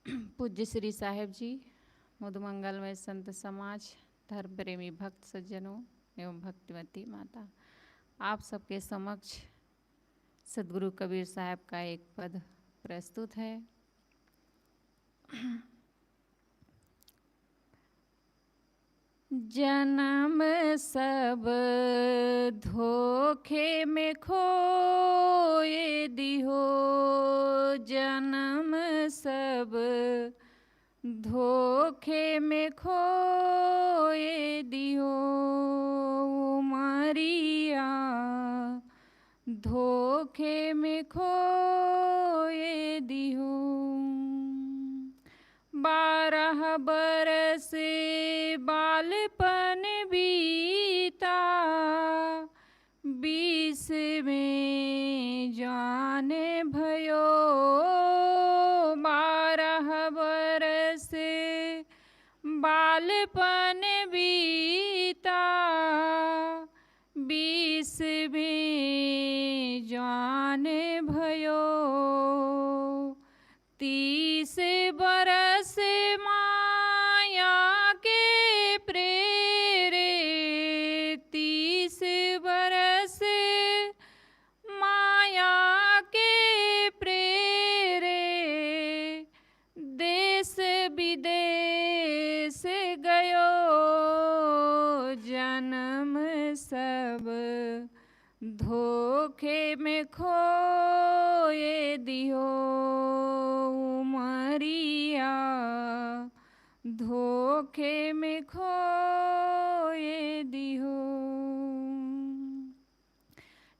पूज्य श्री साहेब जी, मधुमंगलमय संत समाज, धर्म प्रेमी भक्त सज्जनों एवं भक्तिवती माता, आप सबके समक्ष सदगुरु कबीर साहब का एक पद प्रस्तुत है। जन्म सब धोखे में खोए दिहो, जन्म सब धोखे में खोए दिहो, उमरिया धोखे में खोए दिहो। 12 बरस बालपन बीता, 20 में जाने भयो, 12 बरस बालपन बीता, 20 में जाने भयो, 30 बरस माया के प्रेरे, 30 बरस माया के प्रेरे, देश विदेश गयो, जन्म सब धोखे में खोए दिहो, उमरिया धोखे में खोए दिहो।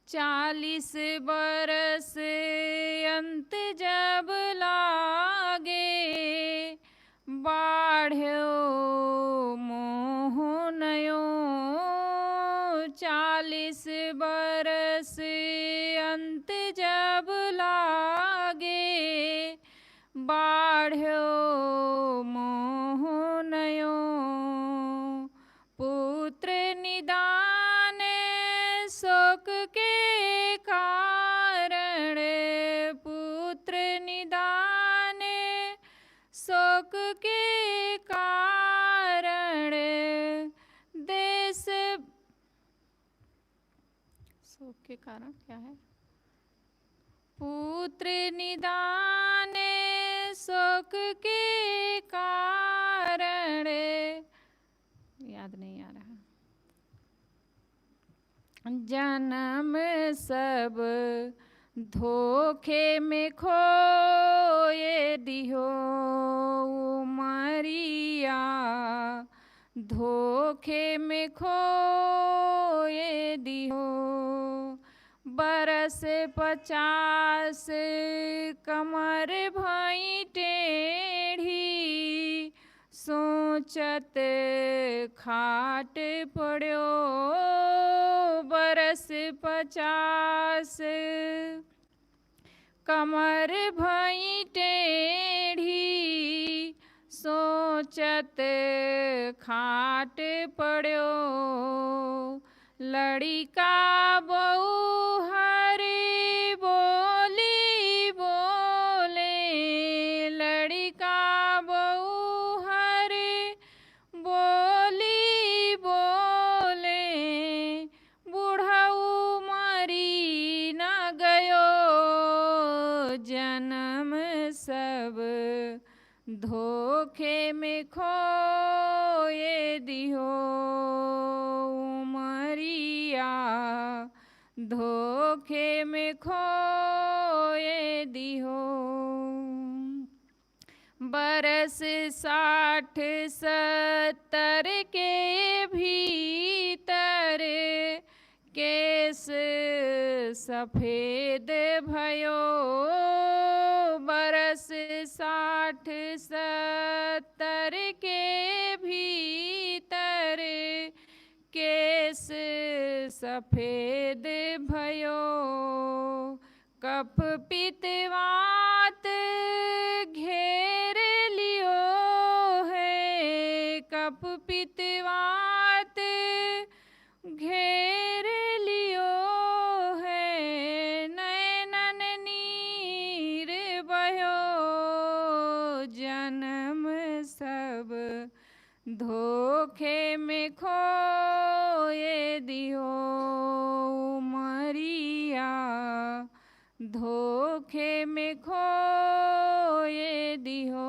40 बरस अंत जब लागे, बाढ़्यो मोह नयो, 40 बरस अंत जब लागे, बाढ़्यो मोह नयो, पुत्र निदान शोक के कारण, पुत्र निदान शोक के कारण, देश शोक के कारण क्या है? पुत्र निदान शोक के कारण, याद नहीं आ रहा। जन्म सब धोखे में खोए दिहो, उमरिया धोखे में खोए दिहो, बरस 50 कमर भई टेढ़ी, सोचत खाट पड़ो, बरस 50 कमर भई टेढ़ी, सोचत खाट पड़ो, लड़िका बहू हरि बोली बोले, लड़िका बहू हरि बोली बोले, बूढ़ऊ मरी न गयो, जन्म सब धोखे में खोए दिहो, उमरिया धोखे में खोए दिहो। बरस 60 70 के भीतर, केस सफेद भयो, बरस 60 70 के भीतर, केस सफेद भयो, कफ पित्तवात घेर लियो है, कफ पित्तवात घेर लियो है, नैनन नीर बहो, जन धोखे में खोए दियो मरिया, धोखे में खोए दियो।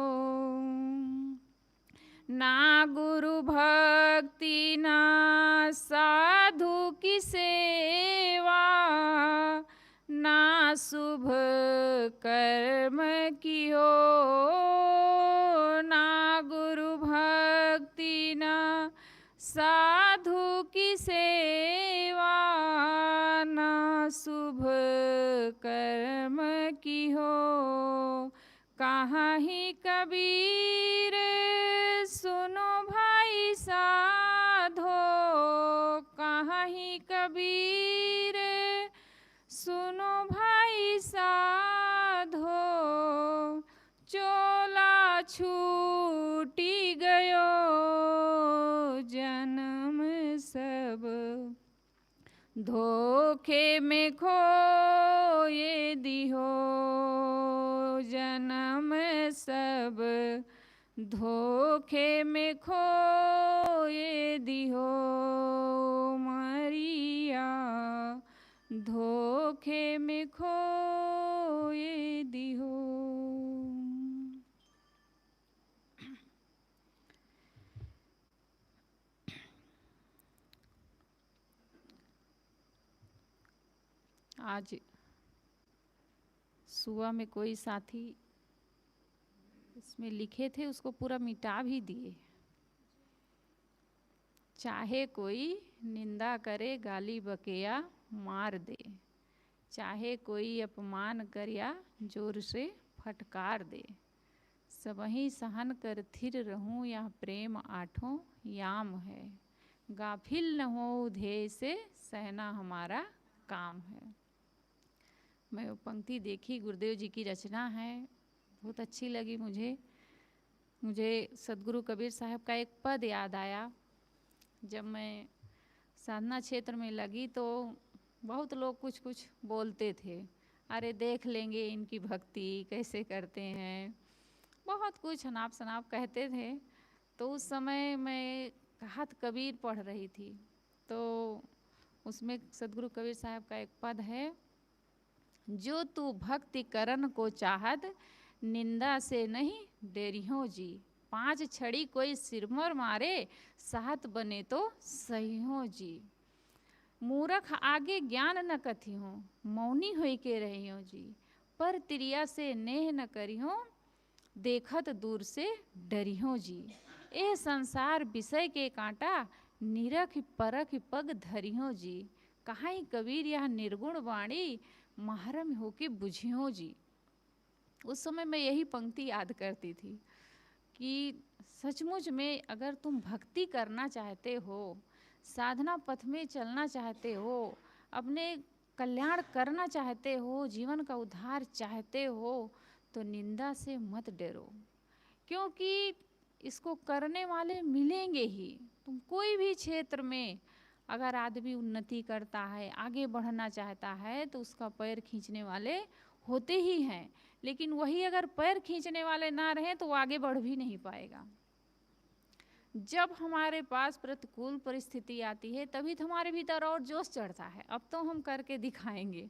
ना गुरु भक्ति ना साधु की सेवा, ना शुभ कर्म कियो। ना गुरु भक्ति ना साधु की सेवा, ना शुभ कर्म कियो। कहाँ ही कबीर सुनो भाई साधो, कहाँ ही कबीर सुनो भाई साधो। चोला छूटी गयो जन्म सब, धोखे में खोए दिहो जन्म सब। धोखे में खोए दिहो मरिया, धोखे में खोए दिहो। आज सुबह में कोई साथी इसमें लिखे थे, उसको पूरा मिटा भी दिए। चाहे कोई निंदा करे गाली बकेया मार दे, चाहे कोई अपमान कर या जोर से फटकार दे। सबही सहन कर थिर रहूं यह प्रेम आठों याम है। गाफिल न हो ध्येय से सहना हमारा काम है। मैं वो पंक्ति देखी, गुरुदेव जी की रचना है, बहुत अच्छी लगी मुझे सदगुरु कबीर साहब का एक पद याद आया। जब मैं साधना क्षेत्र में लगी तो बहुत लोग कुछ कुछ बोलते थे, अरे देख लेंगे इनकी भक्ति कैसे करते हैं, बहुत कुछ अनाप शनाप कहते थे। तो उस समय मैं कहत कबीर पढ़ रही थी, तो उसमें सदगुरु कबीर साहब का एक पद है, जो तू भक्ति करन को चाहत निंदा से नहीं डेरियो जी। 5 छड़ी कोई सिरमर मारे साहत बने तो सही हो जी। मूरख आगे ज्ञान न कथी हो मौनी होई के रही हो जी। पर तिरिया से नेह न करियो देखत दूर से डरियो जी। ए संसार विषय के कांटा निरख परख पग धरियो जी। कहाई कबीर यह निर्गुण वाणी महरम होके बुझियो जी। उस समय मैं यही पंक्ति याद करती थी कि सचमुच में अगर तुम भक्ति करना चाहते हो, साधना पथ में चलना चाहते हो, अपने कल्याण करना चाहते हो, जीवन का उद्धार चाहते हो, तो निंदा से मत डरो, क्योंकि इसको करने वाले मिलेंगे ही। तुम कोई भी क्षेत्र में अगर आदमी उन्नति करता है, आगे बढ़ना चाहता है, तो उसका पैर खींचने वाले होते ही हैं। लेकिन वही अगर पैर खींचने वाले ना रहें तो वो आगे बढ़ भी नहीं पाएगा। जब हमारे पास प्रतिकूल परिस्थिति आती है तभी तो हमारे भीतर और जोश चढ़ता है, अब तो हम करके दिखाएंगे।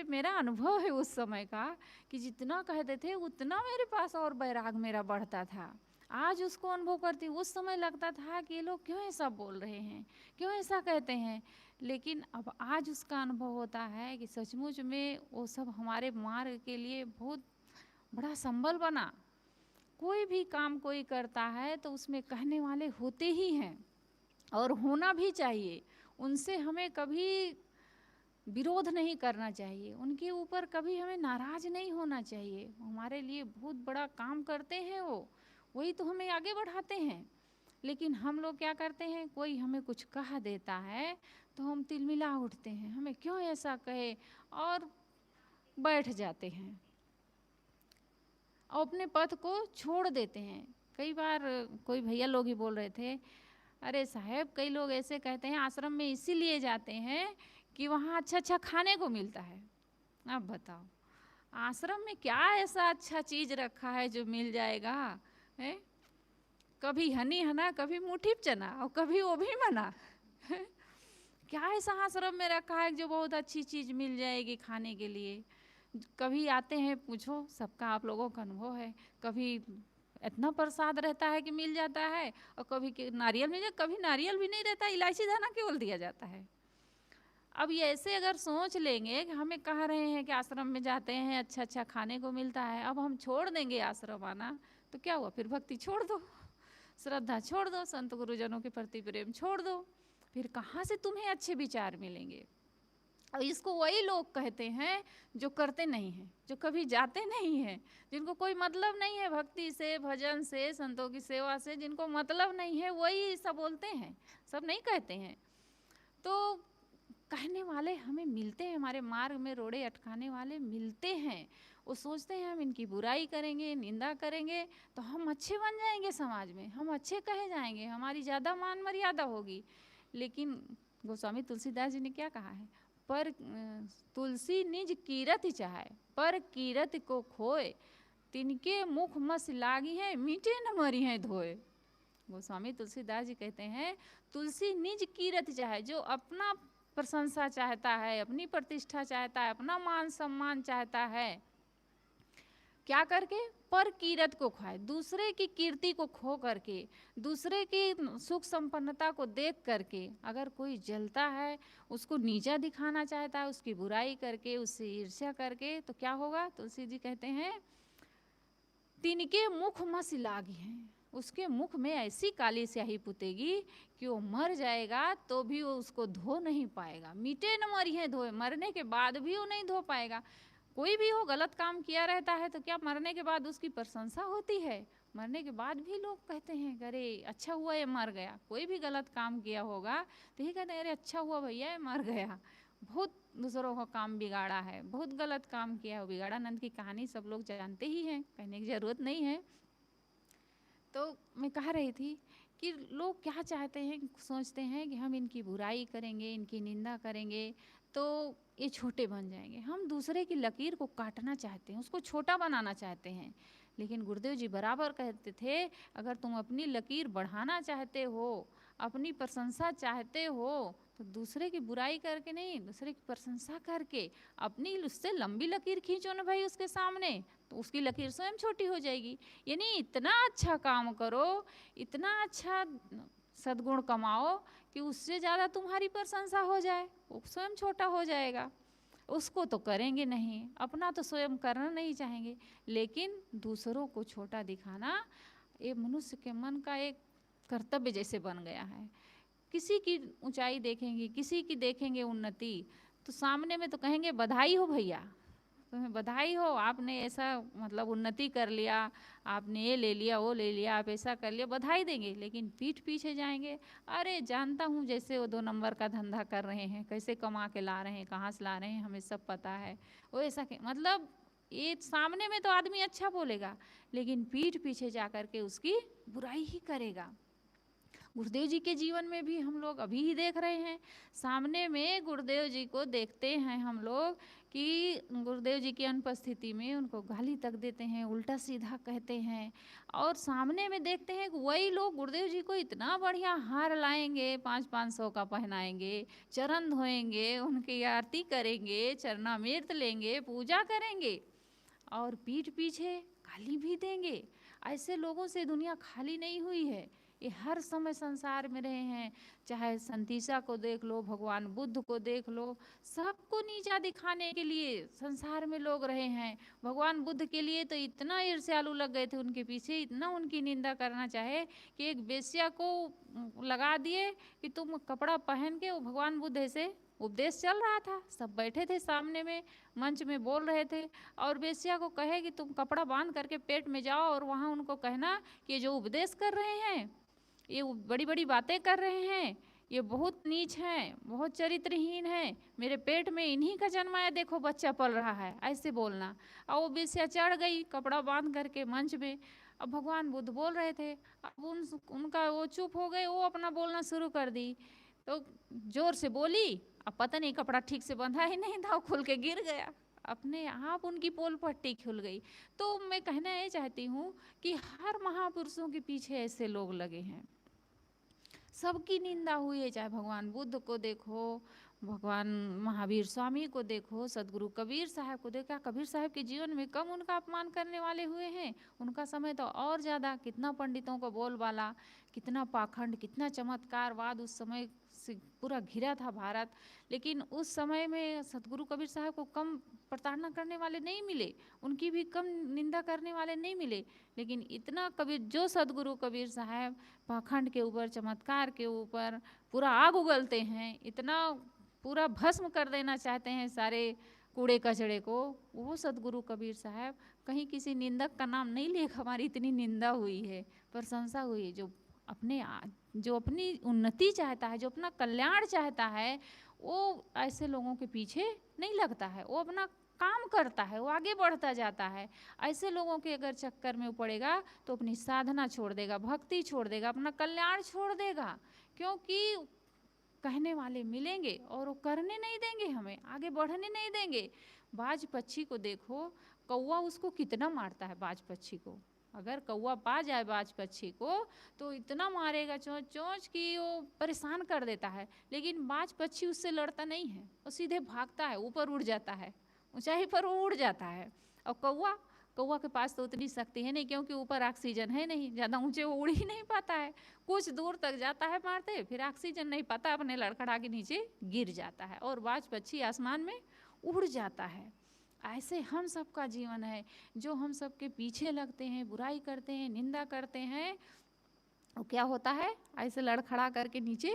मेरा अनुभव है उस समय का कि जितना कहते थे उतना मेरे पास और बैराग मेरा बढ़ता था। आज उसको अनुभव करती हूँ। उस समय लगता था कि ये लोग क्यों ऐसा बोल रहे हैं, क्यों ऐसा कहते हैं, लेकिन अब आज उसका अनुभव होता है कि सचमुच में वो सब हमारे मार्ग के लिए बहुत बड़ा संबल बना। कोई भी काम कोई करता है तो उसमें कहने वाले होते ही हैं और होना भी चाहिए। उनसे हमें कभी विरोध नहीं करना चाहिए, उनके ऊपर कभी हमें नाराज नहीं होना चाहिए। हमारे लिए बहुत बड़ा काम करते हैं, वही तो हमें आगे बढ़ाते हैं। लेकिन हम लोग क्या करते हैं, कोई हमें कुछ कह देता है तो हम तिलमिला उठते हैं, हमें क्यों ऐसा कहे, और बैठ जाते हैं और अपने पथ को छोड़ देते हैं। कई बार कोई भैया लोग ही बोल रहे थे, अरे साहब कई लोग ऐसे कहते हैं आश्रम में इसीलिए जाते हैं कि वहाँ अच्छा अच्छा खाने को मिलता है। अब बताओ आश्रम में क्या ऐसा अच्छा चीज़ रखा है जो मिल जाएगा है? कभी हनी हना, कभी मुट्ठी चना और कभी वो भी मना। क्या ऐसा आश्रम में रखा है जो बहुत अच्छी चीज मिल जाएगी खाने के लिए? कभी आते हैं, पूछो, सबका आप लोगों का अनुभव है, कभी इतना प्रसाद रहता है कि मिल जाता है, और कभी नारियल मिल जाए, कभी नारियल भी नहीं रहता, इलायची दाना केवल दिया जाता है। अब ये ऐसे अगर सोच लेंगे कि हमें कह रहे हैं कि आश्रम में जाते हैं अच्छा अच्छा खाने को मिलता है, अब हम छोड़ देंगे आश्रम आना, तो क्या हुआ? फिर भक्ति छोड़ दो, श्रद्धा छोड़ दो, संत गुरुजनों के प्रति प्रेम छोड़ दो, फिर कहाँ से तुम्हें अच्छे विचार मिलेंगे? और इसको वही लोग कहते हैं जो करते नहीं हैं, जो कभी जाते नहीं हैं, जिनको कोई मतलब नहीं है भक्ति से, भजन से, संतों की सेवा से, जिनको मतलब नहीं है, वही सब बोलते हैं, सब नहीं कहते हैं। तो कहने वाले हमें मिलते हैं, हमारे मार्ग में रोड़े अटकाने वाले मिलते हैं। वो सोचते हैं हम इनकी बुराई करेंगे, निंदा करेंगे तो हम अच्छे बन जाएंगे, समाज में हम अच्छे कहे जाएंगे, हमारी ज़्यादा मान मर्यादा होगी। लेकिन गोस्वामी तुलसीदास जी ने क्या कहा है? पर तुलसी निज कीरत चाहे, पर कीरत को खोए, तिनके मुख मस लागी है, मीठे न मरी है धोए। गोस्वामी तुलसीदास जी कहते हैं तुलसी निज कीरत चाहे, जो अपना प्रशंसा चाहता है, अपनी प्रतिष्ठा चाहता है, अपना मान सम्मान चाहता है, क्या करके? पर कीरत को खोए, दूसरे की कीर्ति को खो करके, दूसरे की सुख संपन्नता को देख करके अगर कोई जलता है, उसको नीचा दिखाना चाहता है, उसकी बुराई करके, उससे ईर्ष्या करके, तो क्या होगा? तुलसी जी कहते हैं तिनके मुख मस लागी है, उसके मुख में ऐसी काली स्याही पुतेगी कि वो मर जाएगा तो भी वो उसको धो नहीं पाएगा। मीटे न मरी है धोए, मरने के बाद भी वो नहीं धो पाएगा। कोई भी हो गलत काम किया रहता है तो क्या मरने के बाद उसकी प्रशंसा होती है? मरने के बाद भी लोग कहते हैं अरे अच्छा हुआ ये मर गया। कोई भी गलत काम किया होगा तो ये कहते हैं अरे अच्छा हुआ भैया ये मर गया, बहुत दूसरों का काम बिगाड़ा है, बहुत गलत काम किया है। बिगाड़ानंद की कहानी सब लोग जानते ही हैं, कहने की ज़रूरत नहीं है। तो मैं कह रही थी कि लोग क्या चाहते हैं, सोचते हैं कि हम इनकी बुराई करेंगे, इनकी निंदा करेंगे तो ये छोटे बन जाएंगे। हम दूसरे की लकीर को काटना चाहते हैं, उसको छोटा बनाना चाहते हैं। लेकिन गुरुदेव जी बराबर कहते थे अगर तुम अपनी लकीर बढ़ाना चाहते हो, अपनी प्रशंसा चाहते हो, तो दूसरे की बुराई करके नहीं, दूसरे की प्रशंसा करके अपनी उससे लंबी लकीर खींचो ना भाई उसके सामने, तो उसकी लकीर स्वयं छोटी हो जाएगी। यानी इतना अच्छा काम करो, इतना अच्छा सद्गुण कमाओ कि उससे ज़्यादा तुम्हारी प्रशंसा हो जाए, वो स्वयं छोटा हो जाएगा। उसको तो करेंगे नहीं, अपना तो स्वयं करना नहीं चाहेंगे, लेकिन दूसरों को छोटा दिखाना ये मनुष्य के मन का एक कर्तव्य जैसे बन गया है। किसी की ऊंचाई देखेंगे, किसी की देखेंगे उन्नति, तो सामने में तो कहेंगे बधाई हो भैया, तुम्हें बधाई हो, आपने ऐसा मतलब उन्नति कर लिया, आपने ये ले लिया, वो ले लिया, आप ऐसा कर लिया, बधाई देंगे। लेकिन पीठ पीछे जाएंगे, अरे जानता हूँ जैसे वो 2 नंबर का धंधा कर रहे हैं, कैसे कमा के ला रहे हैं, कहाँ से ला रहे हैं, हमें सब पता है, वो ऐसा मतलब ये सामने में तो आदमी अच्छा बोलेगा, लेकिन पीठ पीछे जा कर के उसकी बुराई ही करेगा। गुरुदेव जी के जीवन में भी हम लोग अभी ही देख रहे हैं, सामने में गुरुदेव जी को देखते हैं हम लोग कि गुरुदेव जी की अनुपस्थिति में उनको गाली तक देते हैं, उल्टा सीधा कहते हैं, और सामने में देखते हैं कि वही लोग गुरुदेव जी को इतना बढ़िया हार लाएंगे, 500-500 का पहनाएंगे, चरण धोएंगे, उनकी आरती करेंगे, चरणामृत लेंगे, पूजा करेंगे, और पीठ पीछे गाली भी देंगे। ऐसे लोगों से दुनिया खाली नहीं हुई है, ये हर समय संसार में रहे हैं। चाहे संतीसा को देख लो, भगवान बुद्ध को देख लो, सबको नीचा दिखाने के लिए संसार में लोग रहे हैं। भगवान बुद्ध के लिए तो इतना ईर्ष्यालु लग गए थे उनके पीछे, इतना उनकी निंदा करना चाहे कि एक वेश्या को लगा दिए कि तुम कपड़ा पहन के, वो भगवान बुद्ध ऐसे उपदेश चल रहा था, सब बैठे थे सामने में, मंच में बोल रहे थे, और वेश्या को कहे कि तुम कपड़ा बांध करके पेट में जाओ और वहाँ उनको कहना कि जो उपदेश कर रहे हैं, ये बड़ी बड़ी बातें कर रहे हैं, ये बहुत नीच हैं, बहुत चरित्रहीन हैं, मेरे पेट में इन्हीं का जन्माया देखो बच्चा पल रहा है, ऐसे बोलना। और वो वेश्या चढ़ गई कपड़ा बांध करके मंच में। अब भगवान बुद्ध बोल रहे थे, अब उनका वो चुप हो गए, वो अपना बोलना शुरू कर दी, तो जोर से बोली, अब पता नहीं कपड़ा ठीक से बंधा ही नहीं था, खुल के गिर गया। अपने आप उनकी पोल पट्टी खुल गई। तो मैं कहना ये चाहती हूँ कि हर महापुरुषों के पीछे ऐसे लोग लगे हैं, सबकी निंदा हुई है। चाहे भगवान बुद्ध को देखो, भगवान महावीर स्वामी को देखो, सदगुरु कबीर साहब को देखा, कबीर साहब के जीवन में कम उनका अपमान करने वाले हुए हैं, उनका समय तो और ज़्यादा। कितना पंडितों को बोलबाला, कितना पाखंड, कितना चमत्कारवाद उस समय से पूरा घिरा था भारत। लेकिन उस समय में सदगुरु कबीर साहब को कम प्रताड़ना करने वाले नहीं मिले, उनकी भी कम निंदा करने वाले नहीं मिले। लेकिन इतना कबीर, जो सदगुरु कबीर साहब पाखंड के ऊपर, चमत्कार के ऊपर पूरा आग उगलते हैं, इतना पूरा भस्म कर देना चाहते हैं सारे कूड़े कचड़े को, वो सदगुरु कबीर साहब कहीं किसी निंदक का नाम नहीं ले, हमारी इतनी निंदा हुई है, प्रशंसा हुई है। जो अपनी उन्नति चाहता है, जो अपना कल्याण चाहता है, वो ऐसे लोगों के पीछे नहीं लगता है, वो अपना काम करता है, वो आगे बढ़ता जाता है। ऐसे लोगों के अगर चक्कर में पड़ेगा तो अपनी साधना छोड़ देगा, भक्ति छोड़ देगा, अपना कल्याण छोड़ देगा। क्योंकि कहने वाले मिलेंगे और वो करने नहीं देंगे, हमें आगे बढ़ने नहीं देंगे। बाज पक्षी को देखो, कौवा उसको कितना मारता है, बाज पक्षी को। अगर कौवा पा जाए बाज पक्षी को तो इतना मारेगा चोंच चोंच कि वो परेशान कर देता है। लेकिन बाज पक्षी उससे लड़ता नहीं है, वो सीधे भागता है, ऊपर उड़ जाता है, ऊंचाई पर वो उड़ जाता है। और कौवा के पास तो उतनी शक्ति है नहीं, क्योंकि ऊपर ऑक्सीजन है नहीं, ज़्यादा ऊंचे वो उड़ ही नहीं पाता है। कुछ दूर तक जाता है मारते, फिर ऑक्सीजन नहीं पाता, अपने लड़खड़ा के नीचे गिर जाता है और बाज पक्षी आसमान में उड़ जाता है। ऐसे हम सबका जीवन है। जो हम सबके पीछे लगते हैं, बुराई करते हैं, निंदा करते हैं, वो क्या होता है, ऐसे लड़खड़ा करके नीचे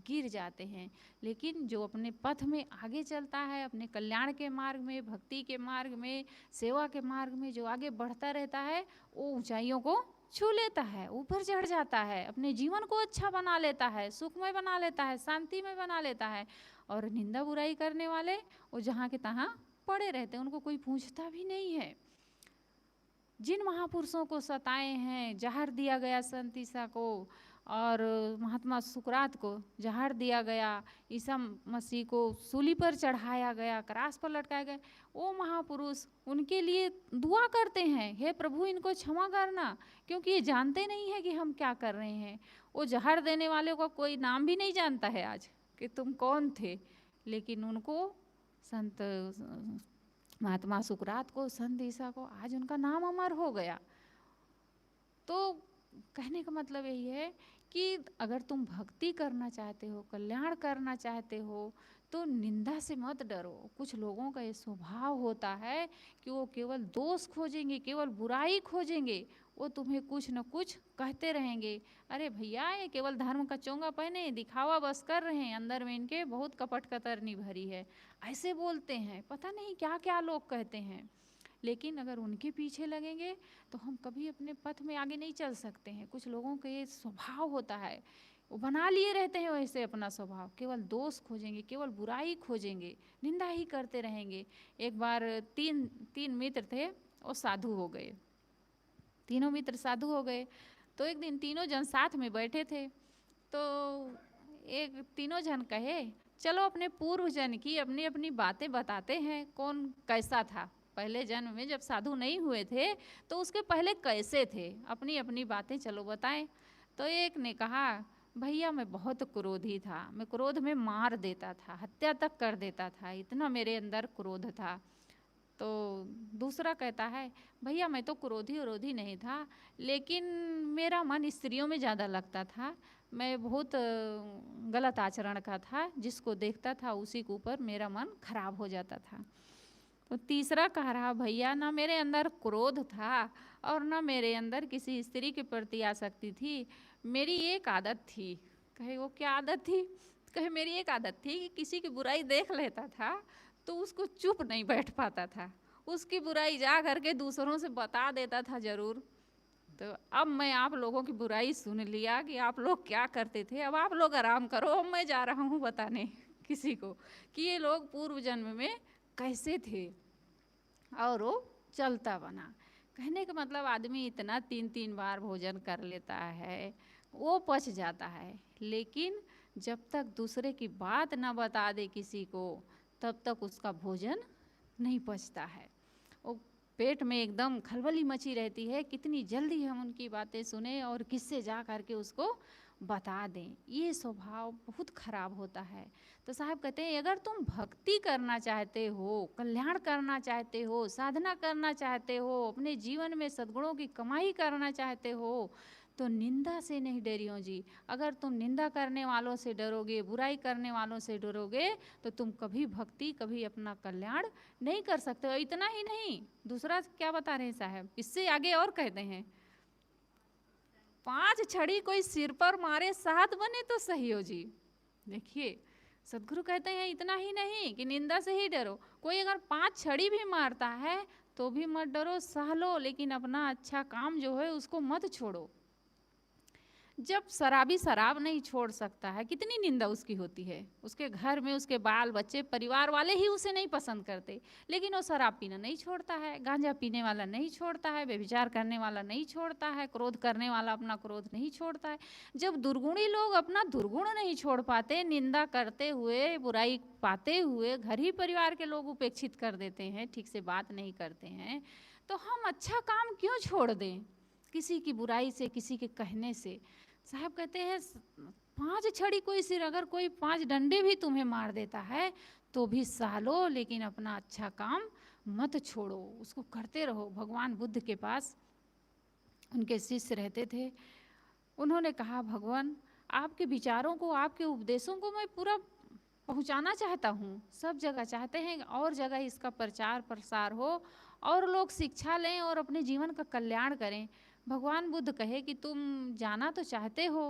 गिर जाते हैं। लेकिन जो अपने पथ में आगे चलता है, अपने कल्याण के मार्ग में, भक्ति के मार्ग में, सेवा के मार्ग में जो आगे बढ़ता रहता है, वो ऊंचाइयों को छू लेता है, ऊपर चढ़ जाता है, अपने जीवन को अच्छा बना लेता है, सुखमय बना लेता है, शांतिमय बना लेता है। और निंदा बुराई करने वाले वो जहाँ के तहाँ पड़े रहते हैं, उनको कोई पूछता भी नहीं है। जिन महापुरुषों को सताए हैं, जहर दिया गया संत ईसा को, और महात्मा सुकरात को जहर दिया गया, ईसा मसीह को सूली पर चढ़ाया गया, क्रास पर लटकाया गया, वो महापुरुष उनके लिए दुआ करते हैं, हे प्रभु इनको क्षमा करना, क्योंकि ये जानते नहीं है कि हम क्या कर रहे हैं। वो जहर देने वाले का कोई नाम भी नहीं जानता है आज कि तुम कौन थे, लेकिन उनको संत महात्मा सुकरात को, संत ईसा को, आज उनका नाम अमर हो गया। तो कहने का मतलब यही है कि अगर तुम भक्ति करना चाहते हो, कल्याण करना चाहते हो, तो निंदा से मत डरो। कुछ लोगों का ये स्वभाव होता है कि वो केवल दोष खोजेंगे, केवल बुराई खोजेंगे, वो तुम्हें कुछ न कुछ कहते रहेंगे। अरे भैया ये केवल धर्म का चोंगा पहने दिखावा बस कर रहे हैं, अंदर में इनके बहुत कपट कतरनी भरी है, ऐसे बोलते हैं, पता नहीं क्या क्या लोग कहते हैं। लेकिन अगर उनके पीछे लगेंगे तो हम कभी अपने पथ में आगे नहीं चल सकते हैं। कुछ लोगों का ये स्वभाव होता है, वो बना लिए रहते हैं वैसे अपना स्वभाव, केवल दोष खोजेंगे, केवल बुराई खोजेंगे, निंदा ही करते रहेंगे। एक बार तीन मित्र थे, वो साधु हो गए, तीनों मित्र साधु हो गए। तो एक दिन तीनों जन साथ में बैठे थे, तो एक तीनों जन कहे चलो अपने पूर्व जन की अपनी अपनी बातें बताते हैं, कौन कैसा था, पहले जन्म में जब साधु नहीं हुए थे तो उसके पहले कैसे थे, अपनी अपनी बातें चलो बताएं। तो एक ने कहा भैया मैं बहुत क्रोधी था, मैं क्रोध में मार देता था, हत्या तक कर देता था, इतना मेरे अंदर क्रोध था। तो दूसरा कहता है भैया मैं तो क्रोधी नहीं था, लेकिन मेरा मन स्त्रियों में ज़्यादा लगता था, मैं बहुत गलत आचरण का था, जिसको देखता था उसी के ऊपर मेरा मन खराब हो जाता था। तो तीसरा कह रहा भैया ना मेरे अंदर क्रोध था और ना मेरे अंदर किसी स्त्री के प्रति आसक्ति थी, मेरी एक आदत थी। कहे वो क्या आदत थी? कहे मेरी एक आदत थी कि किसी की बुराई देख लेता था तो उसको चुप नहीं बैठ पाता था, उसकी बुराई जा करके दूसरों से बता देता था ज़रूर। तो अब मैं आप लोगों की बुराई सुन लिया कि आप लोग क्या करते थे, अब आप लोग आराम करो, अब मैं जा रहा हूँ बताने किसी को कि ये लोग पूर्व जन्म में कैसे थे। और वो चलता बना। कहने का मतलब आदमी इतना 3-3 बार भोजन कर लेता है, वो पच जाता है, लेकिन जब तक दूसरे की बात ना बता दे किसी को, तब तक उसका भोजन नहीं पचता है। वो पेट में एकदम खलबली मची रहती है, कितनी जल्दी हम उनकी बातें सुने और किससे जा करके उसको बता दें। ये स्वभाव बहुत खराब होता है। तो साहब कहते हैं अगर तुम भक्ति करना चाहते हो, कल्याण करना चाहते हो, साधना करना चाहते हो, अपने जीवन में सद्गुणों की कमाई करना चाहते हो, तो निंदा से नहीं डरियो जी। अगर तुम निंदा करने वालों से डरोगे, बुराई करने वालों से डरोगे, तो तुम कभी भक्ति, कभी अपना कल्याण नहीं कर सकते हो। इतना ही नहीं, दूसरा क्या बता रहे हैं साहब, इससे आगे और कहते हैं 5 छड़ी कोई सिर पर मारे 7 बने तो सही हो जी। देखिए सदगुरु कहते हैं इतना ही नहीं कि निंदा से ही डरो, कोई अगर 5 छड़ी भी मारता है तो भी मत डरो, सह लो, लेकिन अपना अच्छा काम जो है उसको मत छोड़ो। जब शराबी शराब नहीं छोड़ सकता है, कितनी निंदा उसकी होती है, उसके घर में उसके बाल बच्चे परिवार वाले ही उसे नहीं पसंद करते, लेकिन वो शराब पीना नहीं छोड़ता है, गांजा पीने वाला नहीं छोड़ता है, व्यभिचार करने वाला नहीं छोड़ता है, क्रोध करने वाला अपना क्रोध नहीं छोड़ता है। जब दुर्गुणी लोग अपना दुर्गुण नहीं छोड़ पाते, निंदा करते हुए, बुराई पाते हुए घर ही परिवार के लोग उपेक्षित कर देते हैं, ठीक से बात नहीं करते हैं, तो हम अच्छा काम क्यों छोड़ दें किसी की बुराई से, किसी के कहने से। साहब कहते हैं 5 छड़ी कोई सिर, अगर कोई 5 डंडे भी तुम्हें मार देता है तो भी सह लो, लेकिन अपना अच्छा काम मत छोड़ो, उसको करते रहो। भगवान बुद्ध के पास उनके शिष्य रहते थे, उन्होंने कहा भगवान आपके विचारों को, आपके उपदेशों को मैं पूरा पहुंचाना चाहता हूँ, सब जगह चाहते हैं और जगह इसका प्रचार प्रसार हो और लोग शिक्षा लें और अपने जीवन का कल्याण करें। भगवान बुद्ध कहे कि तुम जाना तो चाहते हो,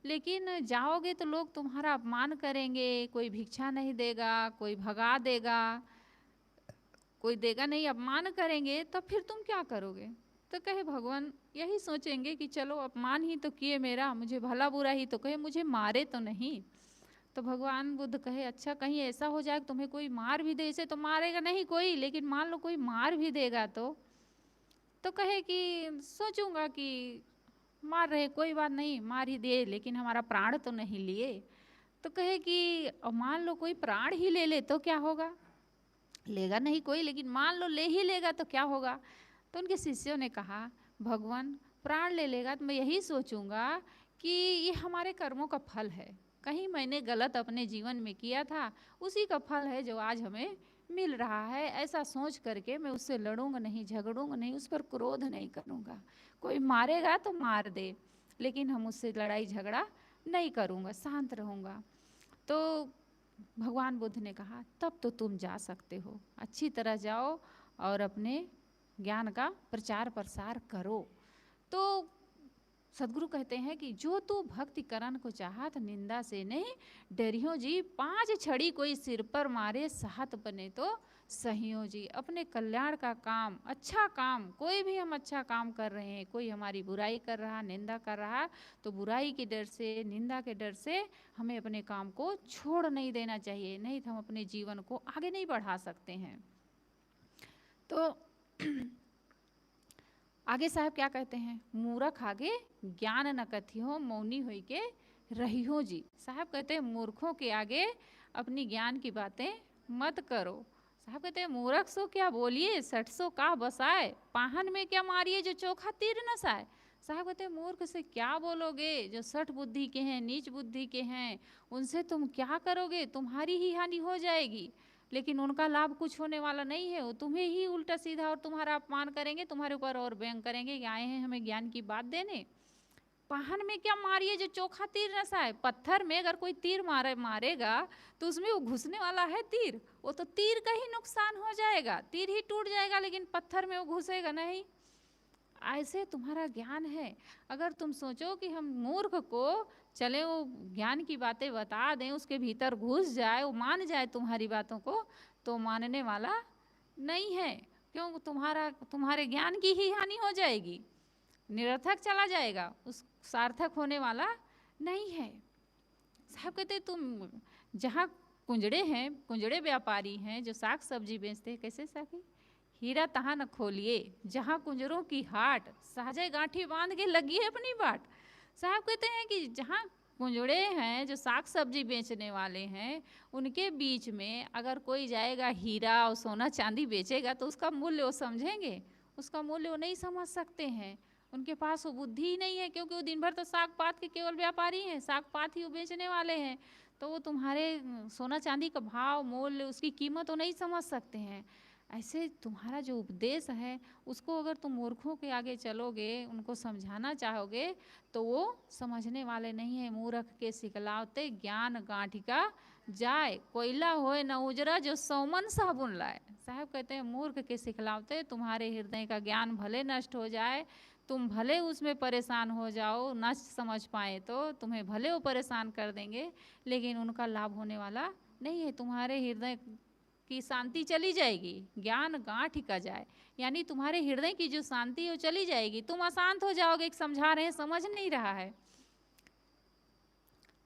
लेकिन जाओगे तो लोग तुम्हारा अपमान करेंगे, कोई भिक्षा नहीं देगा, कोई भगा देगा, कोई देगा नहीं, अपमान करेंगे, तब फिर तुम क्या करोगे। तो कहे भगवान यही सोचेंगे कि चलो अपमान ही तो किए मेरा, मुझे भला बुरा ही तो कहे, मुझे मारे तो नहीं। तो भगवान बुद्ध कहे अच्छा कहीं ऐसा हो जाए तुम्हें कोई मार भी दे, इसे तो मारेगा नहीं कोई, लेकिन मान लो कोई मार भी देगा तो कहे कि सोचूंगा कि मार रहे कोई बात नहीं, मार ही दे, लेकिन हमारा प्राण तो नहीं लिए। तो कहे कि मान लो कोई प्राण ही ले ले तो क्या होगा, लेगा नहीं कोई, लेकिन मान लो ले ही लेगा तो क्या होगा। तो उनके शिष्यों ने कहा भगवान प्राण ले लेगा तो मैं यही सोचूंगा कि ये हमारे कर्मों का फल है, कहीं मैंने गलत अपने जीवन में किया था, उसी का फल है जो आज हमें मिल रहा है। ऐसा सोच करके मैं उससे लड़ूंगा नहीं, झगड़ूंगा नहीं, उस पर क्रोध नहीं करूंगा। कोई मारेगा तो मार दे, लेकिन हम उससे लड़ाई झगड़ा नहीं करूंगा, शांत रहूंगा। तो भगवान बुद्ध ने कहा तब तो तुम जा सकते हो, अच्छी तरह जाओ और अपने ज्ञान का प्रचार प्रसार करो। तो सदगुरु कहते हैं कि जो तू भक्ति करन को चाहत, निंदा से नहीं डरियो जी। 5 छड़ी कोई सिर पर मारे 7 बने तो सहियो जी। अपने कल्याण का काम, अच्छा काम, कोई भी हम अच्छा काम कर रहे हैं, कोई हमारी बुराई कर रहा, निंदा कर रहा, तो बुराई के डर से, निंदा के डर से हमें अपने काम को छोड़ नहीं देना चाहिए, नहीं तो हम अपने जीवन को आगे नहीं बढ़ा सकते हैं। तो आगे साहब क्या कहते हैं, मूर्ख आगे ज्ञान न कथियो, मौनी हुई के रहियो जी। साहब कहते हैं मूर्खों के आगे अपनी ज्ञान की बातें मत करो। साहब कहते हैं मूर्ख सो क्या बोलिए, 600 का बसाए, पाहन में क्या मारिए जो चोखा तीर न साए। साहब कहते हैं मूर्ख से क्या बोलोगे, जो 60 बुद्धि के हैं, नीच बुद्धि के हैं, उनसे तुम क्या करोगे, तुम्हारी ही हानि हो जाएगी, लेकिन उनका लाभ कुछ होने वाला नहीं है, वो तुम्हें ही उल्टा सीधा और तुम्हारा अपमान करेंगे, तुम्हारे ऊपर और व्यंग करेंगे कि आए हैं हमें ज्ञान की बात देने। पाहन में क्या मारिए जो चोखा तीर न साए। पत्थर में अगर कोई तीर मारेगा तो उसमें वो घुसने वाला है तीर, वो तो तीर का ही नुकसान हो जाएगा, तीर ही टूट जाएगा, लेकिन पत्थर में वो घुसेगा नहीं। ऐसे तुम्हारा ज्ञान है, अगर तुम सोचो कि हम मूर्ख को चले वो ज्ञान की बातें बता दें, उसके भीतर घुस जाए, वो मान जाए तुम्हारी बातों को, तो मानने वाला नहीं है। क्यों, तुम्हारे ज्ञान की ही हानि हो जाएगी, निरर्थक चला जाएगा, उस सार्थक होने वाला नहीं है। साहब कहते तुम जहाँ कुंजड़े हैं, कुंजड़े व्यापारी हैं जो साग सब्जी बेचते हैं, कैसे साखी हीरा तहाँ न खोलिए, जहाँ कुंजरों की हाट, सहजे गांठी बांध के लगी है अपनी बाट। साहब कहते हैं कि जहाँ कुंजड़े हैं जो साग सब्जी बेचने वाले हैं, उनके बीच में अगर कोई जाएगा हीरा और सोना चांदी बेचेगा तो उसका मूल्य वो समझेंगे? उसका मूल्य वो नहीं समझ सकते हैं। उनके पास वो बुद्धि ही नहीं है, क्योंकि वो दिन भर तो साग पात के केवल व्यापारी हैं, साग पात ही वो बेचने वाले हैं। तो वो तुम्हारे सोना चांदी का भाव, मूल्य, उसकी कीमत वो नहीं समझ सकते हैं। ऐसे तुम्हारा जो उपदेश है उसको अगर तुम मूर्खों के आगे चलोगे, उनको समझाना चाहोगे, तो वो समझने वाले नहीं है। मूर्ख के सिखलावते ज्ञान गांठिका जाए, कोयला होए न उजरा जो सौमन साबुन लाए। साहब कहते हैं मूर्ख के सिखलावते तुम्हारे हृदय का ज्ञान भले नष्ट हो जाए, तुम भले उसमें परेशान हो जाओ, न समझ पाए तो तुम्हें भले वो परेशान कर देंगे, लेकिन उनका लाभ होने वाला नहीं है। तुम्हारे हृदय की शांति चली जाएगी, ज्ञान गांठ का जाए, यानी तुम्हारे हृदय की जो शांति है वो चली जाएगी, तुम अशांत हो जाओगे। समझा रहे हैं, समझ नहीं रहा है।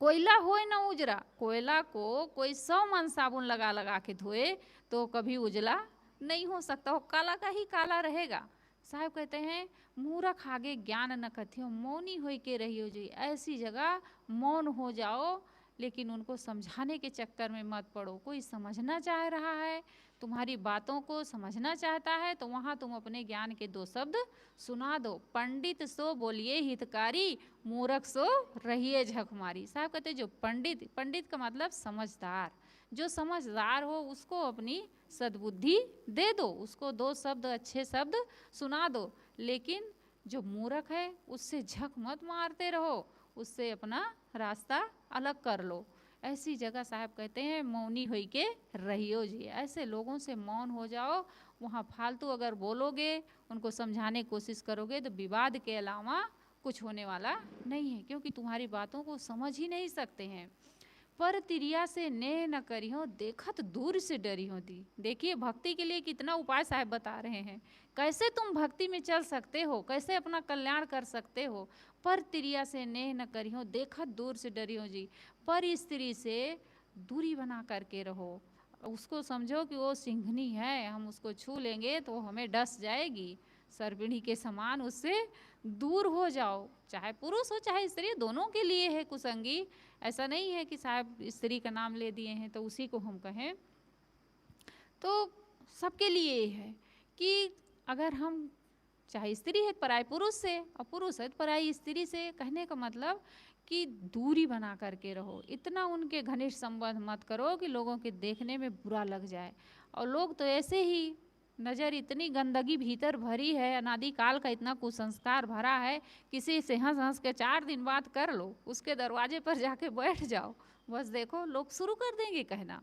कोयला होए ना उजरा, कोयला को कोई 100 मन साबुन लगा लगा के धोए तो कभी उजला नहीं हो सकता, वो काला का ही काला रहेगा। साहब कहते हैं मूर्ख आगे ज्ञान न कथियो, मौनी हो के रहियो जी। ऐसी जगह मौन हो जाओ, लेकिन उनको समझाने के चक्कर में मत पड़ो। कोई समझना चाह रहा है, तुम्हारी बातों को समझना चाहता है, तो वहाँ तुम अपने ज्ञान के 2 शब्द सुना दो। पंडित सो बोलिए हितकारी, मूर्ख सो रहिए झकमारी। साहब कहते जो पंडित, पंडित का मतलब समझदार, जो समझदार हो उसको अपनी सद्बुद्धि दे दो, उसको 2 शब्द अच्छे शब्द सुना दो। लेकिन जो मूर्ख है उससे झक मत मारते रहो, उससे अपना रास्ता अलग कर लो। ऐसी जगह साहब कहते हैं मौनी होई के रहियो जी। ऐसे लोगों से मौन हो जाओ। वहाँ फालतू अगर बोलोगे, उनको समझाने की कोशिश करोगे, तो विवाद के अलावा कुछ होने वाला नहीं है, क्योंकि तुम्हारी बातों को समझ ही नहीं सकते हैं। पर तिरिया से नेह न करियो, देखत दूर से डरी होती। देखिए भक्ति के लिए कितना उपाय साहब बता रहे हैं, कैसे तुम भक्ति में चल सकते हो, कैसे अपना कल्याण कर सकते हो। पर तिरिया से नेह न करियो, देखत दूर से डरियो जी। पर स्त्री से दूरी बना करके रहो, उसको समझो कि वो सिंघनी है, हम उसको छू लेंगे तो हमें डस जाएगी, सर्पिणी के समान उससे दूर हो जाओ। चाहे पुरुष हो चाहे स्त्री, दोनों के लिए है कुसंगी। ऐसा नहीं है कि साहब स्त्री का नाम ले दिए हैं तो उसी को हम कहें, तो सबके लिए है कि अगर हम, चाहे स्त्री है पराय पुरुष से और पुरुष है पराई स्त्री से, कहने का मतलब कि दूरी बना करके रहो। इतना उनके घनिष्ठ संबंध मत करो कि लोगों के देखने में बुरा लग जाए। और लोग तो ऐसे ही, नज़र इतनी गंदगी भीतर भरी है, अनादिकाल का इतना कुसंस्कार भरा है, किसी से हंस हंस के 4 दिन बात कर लो, उसके दरवाजे पर जाके बैठ जाओ, बस देखो लोग शुरू कर देंगे कहना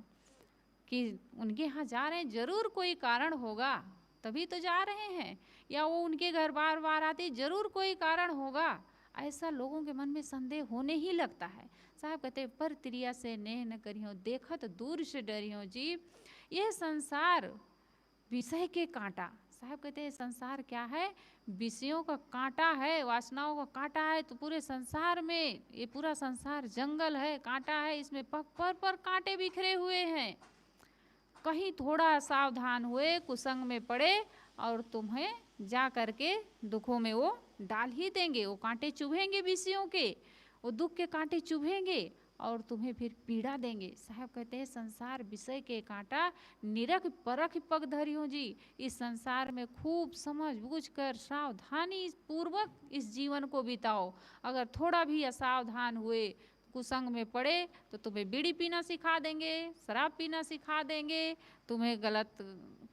कि उनके यहाँ जा रहे हैं, जरूर कोई कारण होगा तभी तो जा रहे हैं, या वो उनके घर बार बार आते, जरूर कोई कारण होगा। ऐसा लोगों के मन में संदेह होने ही लगता है। साहब कहते पर तिरिया से नेह न करियो, देखत दूर से डरियो जी। यह संसार विषय के कांटा, साहब कहते हैं संसार क्या है, विषयों का कांटा है, वासनाओं का कांटा है। तो पूरे संसार में, ये पूरा संसार जंगल है, कांटा है, इसमें पर कांटे बिखरे हुए हैं। कहीं थोड़ा सावधान हुए, कुसंग में पड़े और तुम्हें जा करके दुखों में वो डाल ही देंगे। वो कांटे चुभेंगे विषयों के, वो दुख के कांटे चुभेंगे और तुम्हें फिर पीड़ा देंगे। साहब कहते हैं संसार विषय के कांटा, निरख परख पग धरियो जी। इस संसार में खूब समझ बूझ कर सावधानी पूर्वक इस जीवन को बिताओ। अगर थोड़ा भी असावधान हुए, कुसंग में पड़े, तो तुम्हें बीड़ी पीना सिखा देंगे, शराब पीना सिखा देंगे, तुम्हें गलत,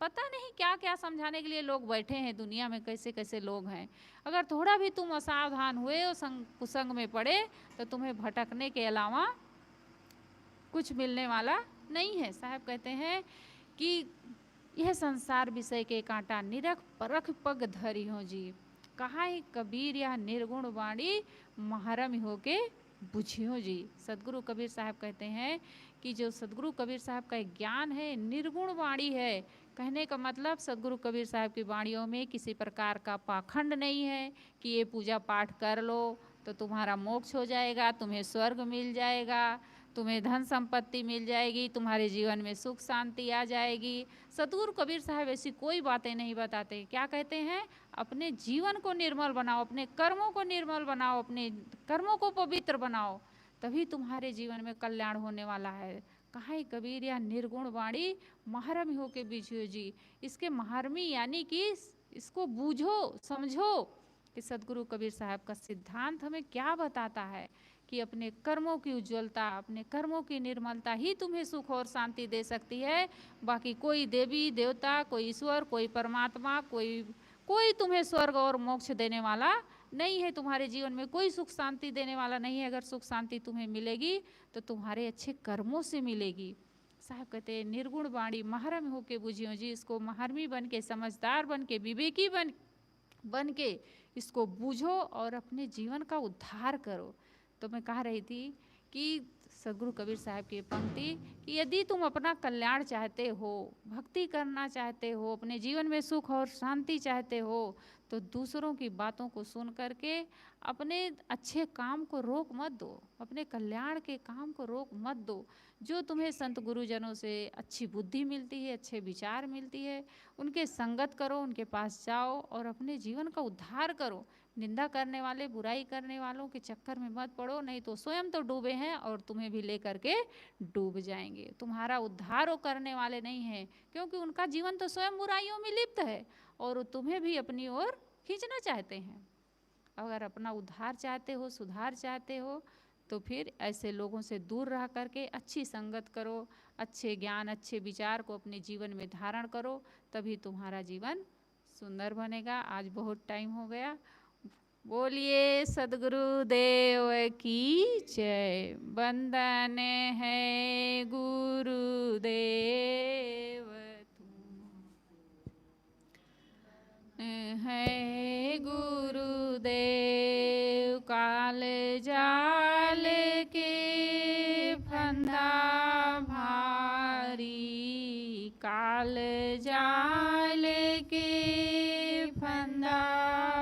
पता नहीं क्या क्या समझाने के लिए लोग बैठे हैं दुनिया में, कैसे कैसे लोग हैं। अगर थोड़ा भी तुम असावधान हुए और कुसंग में पड़े, तो तुम्हें भटकने के अलावा कुछ मिलने वाला नहीं है। साहब कहते हैं कि यह संसार विषय के कांटा, निरख परख पग धरी हो जी। कहा ही कबीर या निर्गुण वाणी, महरम होके बुझियो जी। सदगुरु कबीर साहब कहते हैं कि जो सदगुरु कबीर साहब का ज्ञान है निर्गुण वाणी है। कहने का मतलब सदगुरु कबीर साहब की वाणियों में किसी प्रकार का पाखंड नहीं है कि ये पूजा पाठ कर लो तो तुम्हारा मोक्ष हो जाएगा, तुम्हें स्वर्ग मिल जाएगा, तुम्हें धन संपत्ति मिल जाएगी, तुम्हारे जीवन में सुख शांति आ जाएगी। सदगुरु कबीर साहब ऐसी कोई बातें नहीं बताते। क्या कहते हैं, अपने जीवन को निर्मल बनाओ, अपने कर्मों को निर्मल बनाओ, अपने कर्मों को पवित्र बनाओ, तभी तुम्हारे जीवन में कल्याण होने वाला है। कहाँ कबीर या निर्गुण वाणी महरम हो के बीजियो जी। इसके महरमी यानी कि इसको बूझो समझो कि सदगुरु कबीर साहब का सिद्धांत हमें क्या बताता है कि अपने कर्मों की उज्ज्वलता, अपने कर्मों की निर्मलता ही तुम्हें सुख और शांति दे सकती है। बाकी कोई देवी देवता, कोई ईश्वर, कोई परमात्मा, कोई तुम्हें स्वर्ग और मोक्ष देने वाला नहीं है। तुम्हारे जीवन में कोई सुख शांति देने वाला नहीं है। अगर सुख शांति तुम्हें मिलेगी तो तुम्हारे अच्छे कर्मों से मिलेगी। साहब कहते हैं निर्गुण वाणी महरम होके बुझियो जी। इसको महरमी बन के, समझदार बन के, विवेकी बन के इसको बूझो और अपने जीवन का उद्धार करो। तो मैं कह रही थी कि सदगुरु कबीर साहब की पंक्ति कि यदि तुम अपना कल्याण चाहते हो, भक्ति करना चाहते हो, अपने जीवन में सुख और शांति चाहते हो, तो दूसरों की बातों को सुन करके अपने अच्छे काम को रोक मत दो, अपने कल्याण के काम को रोक मत दो। जो तुम्हें संत गुरुजनों से अच्छी बुद्धि मिलती है, अच्छे विचार मिलती है, उनके संगत करो, उनके पास जाओ और अपने जीवन का उद्धार करो। निंदा करने वाले, बुराई करने वालों के चक्कर में मत पड़ो, नहीं तो स्वयं तो डूबे हैं और तुम्हें भी लेकर के डूब जाएंगे। तुम्हारा उद्धार वो करने वाले नहीं हैं, क्योंकि उनका जीवन तो स्वयं बुराइयों में लिप्त है और तुम्हें भी अपनी ओर खींचना चाहते हैं। अगर अपना उद्धार चाहते हो, सुधार चाहते हो, तो फिर ऐसे लोगों से दूर रह करके अच्छी संगत करो, अच्छे ज्ञान, अच्छे विचार को अपने जीवन में धारण करो, तभी तुम्हारा जीवन सुंदर बनेगा। आज बहुत टाइम हो गया। बोलिए सदगुरु देव की जय। वंदन है गुरुदेव है गुरुदेव। काल जाल के फंदा भारी, काल जाल के फंदा